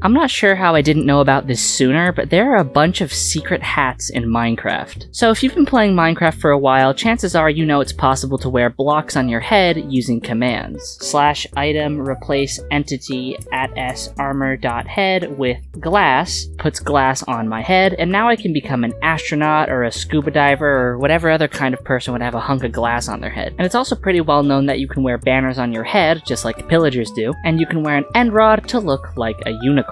I'm not sure how I didn't know about this sooner, but there are a bunch of secret hats in Minecraft. So if you've been playing Minecraft for a while, chances are you know it's possible to wear blocks on your head using commands. /item replace entity @s armor.head with glass puts glass on my head, and now I can become an astronaut or a scuba diver or whatever other kind of person would have a hunk of glass on their head. And it's also pretty well known that you can wear banners on your head, just like the pillagers do, and you can wear an end rod to look like a unicorn.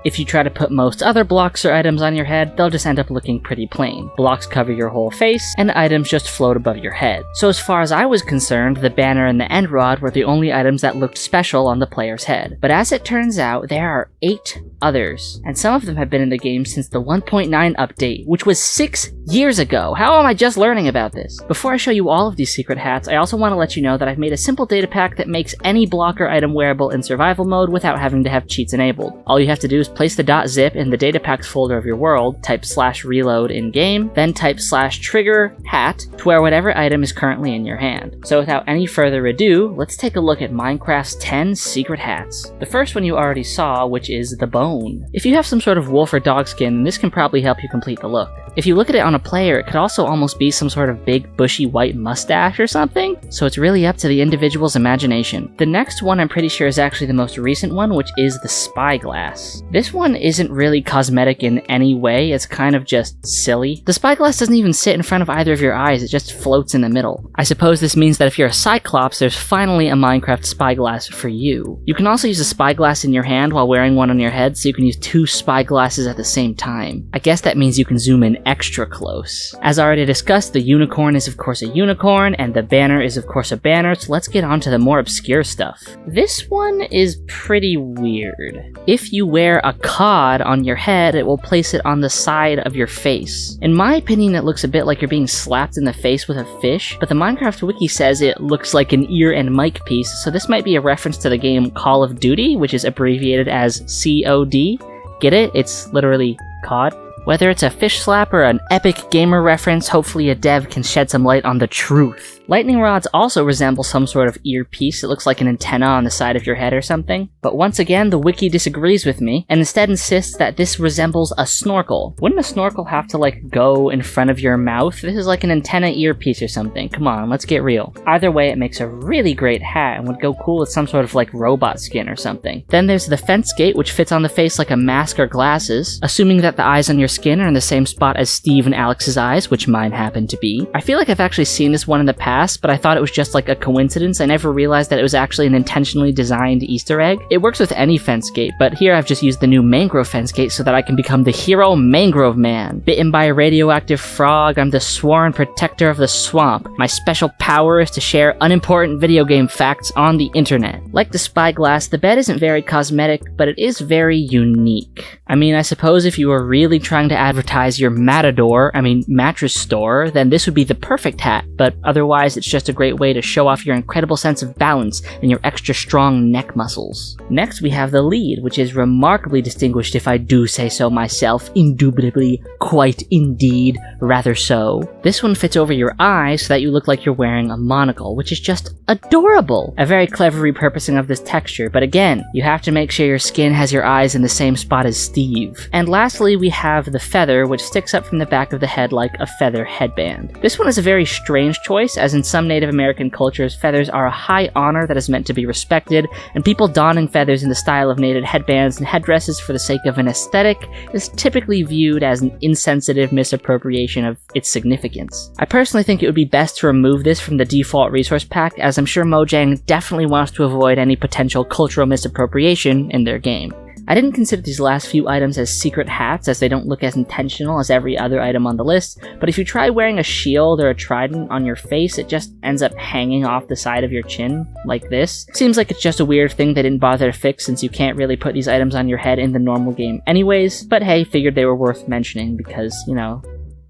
If you try to put most other blocks or items on your head, they'll just end up looking pretty plain. Blocks cover your whole face, and items just float above your head. So as far as I was concerned, the banner and the end rod were the only items that looked special on the player's head. But as it turns out, there are 8 others, and some of them have been in the game since the 1.9 update, which was 6 years ago. How am I just learning about this? Before I show you all of these secret hats, I also want to let you know that I've made a simple data pack that makes any block or item wearable in survival mode without having to have cheats enabled. All you have to do is place the .zip in the data packs folder of your world, type /reload in game, then type /trigger hat to wear whatever item is currently in your hand. So without any further ado, let's take a look at Minecraft's 10 secret hats. The first one you already saw, which is the bone. If you have some sort of wolf or dog skin, then this can probably help you complete the look. If you look at it on a player, it could also almost be some sort of big bushy white mustache or something, so it's really up to the individual's imagination. The next one I'm pretty sure is actually the most recent one, which is the spyglass. This one isn't really cosmetic in any way, it's kind of just silly. The spyglass doesn't even sit in front of either of your eyes, it just floats in the middle. I suppose this means that if you're a Cyclops, there's finally a Minecraft spyglass for you. You can also use a spyglass in your hand while wearing one on your head, so you can use 2 spyglasses at the same time. I guess that means you can zoom in extra close. As already discussed, the unicorn is of course a unicorn, and the banner is of course a banner, so let's get on to the more obscure stuff. This one is pretty weird. If you wear a cod on your head, it will place it on the side of your face. In my opinion, it looks a bit like you're being slapped in the face with a fish, but the Minecraft wiki says it looks like an ear and mic piece, so this might be a reference to the game Call of Duty, which is abbreviated as COD. Get it? It's literally COD. Whether it's a fish slap or an epic gamer reference, hopefully a dev can shed some light on the truth. Lightning rods also resemble some sort of earpiece. It looks like an antenna on the side of your head or something. But once again, the wiki disagrees with me, and instead insists that this resembles a snorkel. Wouldn't a snorkel have to, go in front of your mouth? This is like an antenna earpiece or something. Come on, let's get real. Either way, it makes a really great hat and would go cool with some sort of, robot skin or something. Then there's the fence gate, which fits on the face like a mask or glasses, assuming that the eyes on your skin are in the same spot as Steve and Alex's eyes, which mine happen to be. I feel like I've actually seen this one in the past, but I thought it was just like a coincidence. I never realized that it was actually an intentionally designed Easter egg. It works with any fence gate, but here I've just used the new mangrove fence gate so that I can become the hero Mangrove Man. Bitten by a radioactive frog, I'm the sworn protector of the swamp. My special power is to share unimportant video game facts on the internet. Like the spyglass, the bed isn't very cosmetic, but it is very unique. I mean, I suppose if you were really trying to advertise your mattress store, then this would be the perfect hat, but otherwise it's just a great way to show off your incredible sense of balance and your extra strong neck muscles. Next we have the lead, which is remarkably distinguished if I do say so myself, indubitably, quite indeed, rather so. This one fits over your eyes so that you look like you're wearing a monocle, which is just adorable. A very clever repurposing of this texture, but again, you have to make sure your skin has your eyes in the same spot as Steve. And lastly, we have the feather, which sticks up from the back of the head like a feather headband. This one is a very strange choice, as in some Native American cultures, feathers are a high honor that is meant to be respected, and people donning feathers in the style of native headbands and headdresses for the sake of an aesthetic is typically viewed as an insensitive misappropriation of its significance. I personally think it would be best to remove this from the default resource pack, as I'm sure Mojang definitely wants to avoid any potential cultural misappropriation in their game. I didn't consider these last few items as secret hats, as they don't look as intentional as every other item on the list, but if you try wearing a shield or a trident on your face, it just ends up hanging off the side of your chin, like this. Seems like it's just a weird thing they didn't bother to fix, since you can't really put these items on your head in the normal game anyways, but hey, figured they were worth mentioning because,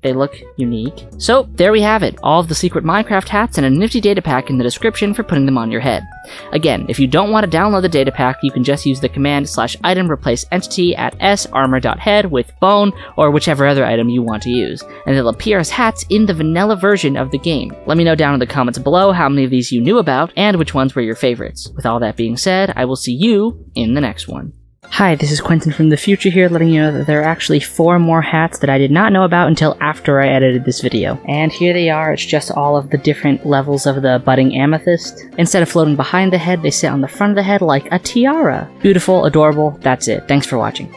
they look unique. So, there we have it, all of the secret Minecraft hats and a nifty data pack in the description for putting them on your head. Again, if you don't want to download the data pack, you can just use the command /item replace entity @s_armor.head with bone, or whichever other item you want to use, and they'll appear as hats in the vanilla version of the game. Let me know down in the comments below how many of these you knew about, and which ones were your favorites. With all that being said, I will see you in the next one. Hi, this is Quentin from the future here, letting you know that there are actually 4 more hats that I did not know about until after I edited this video. And here they are, it's just all of the different levels of the budding amethyst. Instead of floating behind the head, they sit on the front of the head like a tiara. Beautiful, adorable, that's it. Thanks for watching.